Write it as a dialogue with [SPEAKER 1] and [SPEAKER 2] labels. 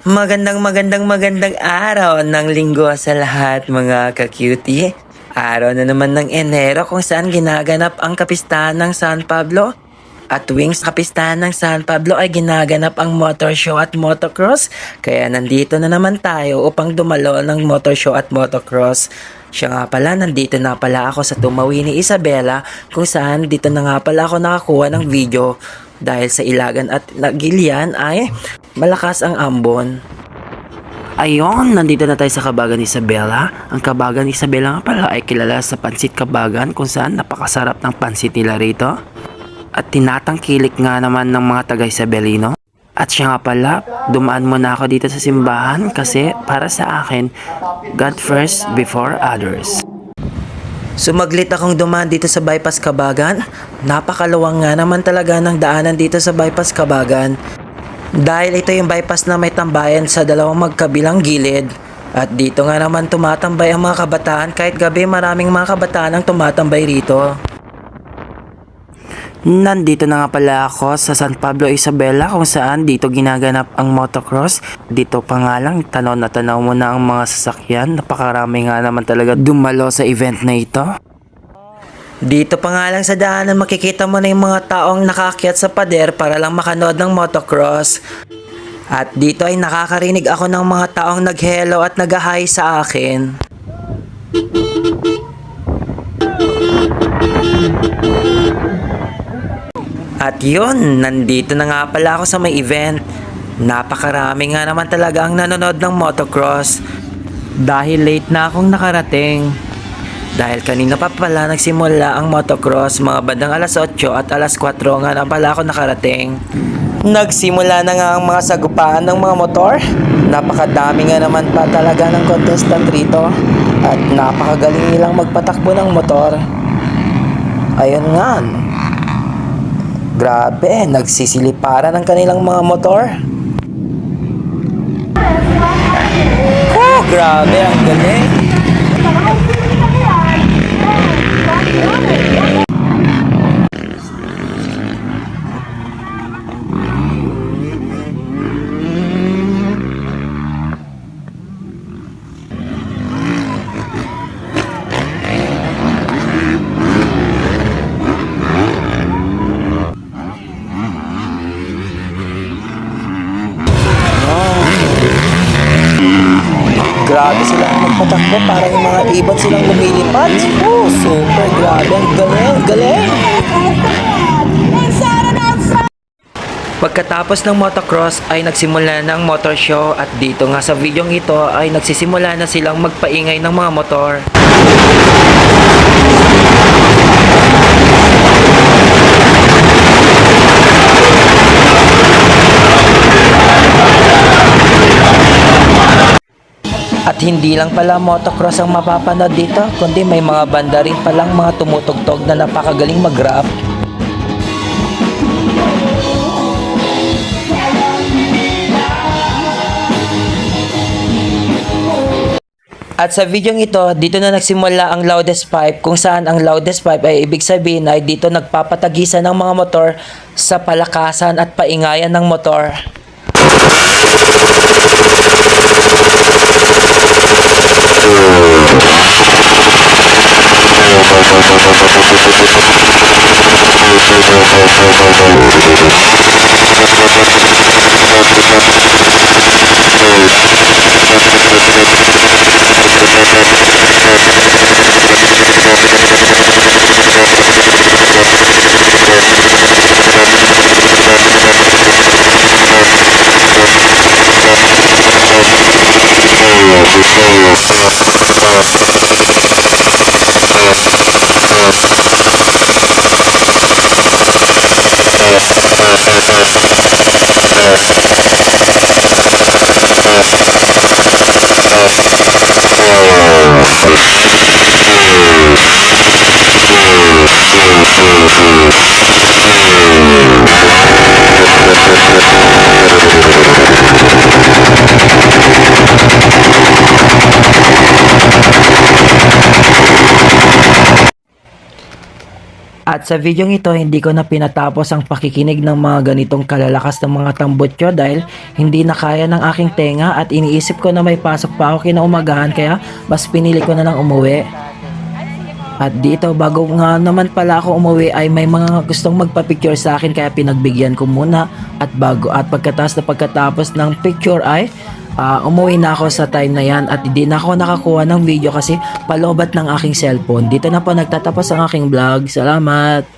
[SPEAKER 1] Magandang araw ng linggo sa lahat mga ka-cutie. Araw na naman ng Enero kung saan ginaganap ang kapistahan ng San Pablo. At tuwing kapistahan ng San Pablo ay ginaganap ang motor show at motocross. Kaya nandito na naman tayo upang dumalo ng motor show at motocross. Siya nga pala, nandito na pala ako sa Tumawi ni Isabela kung saan dito na nga pala ako nakakuha ng video. Dahil sa Ilagan at Gilian ay malakas ang ambon. Ayon, nandito na tayo sa Kabagan Isabela. Ang Kabagan Isabela nga pala ay kilala sa Pansit Kabagan kung saan napakasarap ng pansit nila rito. At tinatangkilik nga naman ng mga taga Isabelino. At siya nga pala, dumaan muna ako dito sa simbahan kasi para sa akin, God first before others. Sumaglit akong dumaan dito sa Bypass Kabagan. Napakaluwang nga naman talaga ng daanan dito sa Bypass Kabagan. Dahil ito yung bypass na may tambayan sa dalawang magkabilang gilid. At dito nga naman tumatambay ang mga kabataan. Kahit gabi maraming mga kabataan ang tumatambay rito. Nandito na nga pala ako sa San Pablo Isabela kung saan dito ginaganap ang motocross. Dito pa nga lang tanaw na tanaw mo na ang mga sasakyan. Napakarami nga naman talaga dumalo sa event na ito. Dito pa nga lang sa daanan makikita mo na yung mga taong nakaakyat sa pader para lang makanood ng motocross. At dito ay nakakarinig ako ng mga taong nag-hello at nag-hi sa akin. At yun, nandito na nga pala ako sa may event. Napakarami nga naman talaga ang nanonood ng motocross. Dahil late na akong nakarating. Dahil kanina pa pala nagsimula ang motocross, mga bandang alas 8 at alas 4 nga na pala ako nakarating. Nagsimula na nga ang mga sagupaan ng mga motor. Napakadami nga naman pa talaga ng contestant rito. At napakagaling nilang magpatakbo ng motor. Ayun nga. Grabe, nagsisiliparan ang kanilang mga motor. Oh, grabe, ang galing. Grabe silang magpatakbo, parang yung mga ibon silang lumilipad. Oh, super grabe, ang galing, galing. Pagkatapos ng motocross ay nagsimula na ang motor show at dito nga sa videong ito ay nagsisimula na silang magpaingay ng mga motor. At hindi lang pala motocross ang mapapanood dito, kundi may mga banda rin palang mga tumutugtog na napakagaling mag-rap. At sa videong ito, dito na nagsimula ang loudest pipe kung saan ang loudest pipe ay ibig sabihin ay dito nagpapatagisan ng mga motor sa palakasan at paingayan ng motor.
[SPEAKER 2] At sa videong ito, hindi ko na pinatapos ang pakikinig ng mga ganitong kalalakas ng mga tambutso dahil hindi na kaya ng aking tenga at iniisip ko na may pasok pa ako kinaumagahan kaya mas pinili ko na lang umuwi. At dito, bago nga naman pala ako umuwi ay may mga gustong magpa-picture sa akin kaya pinagbigyan ko muna at pagkatapos ng picture ay umuwi na ako sa time na yan at hindi na ako nakakuha ng video kasi palobat ng aking cellphone. Dito na po nagtatapos ang aking vlog. Salamat!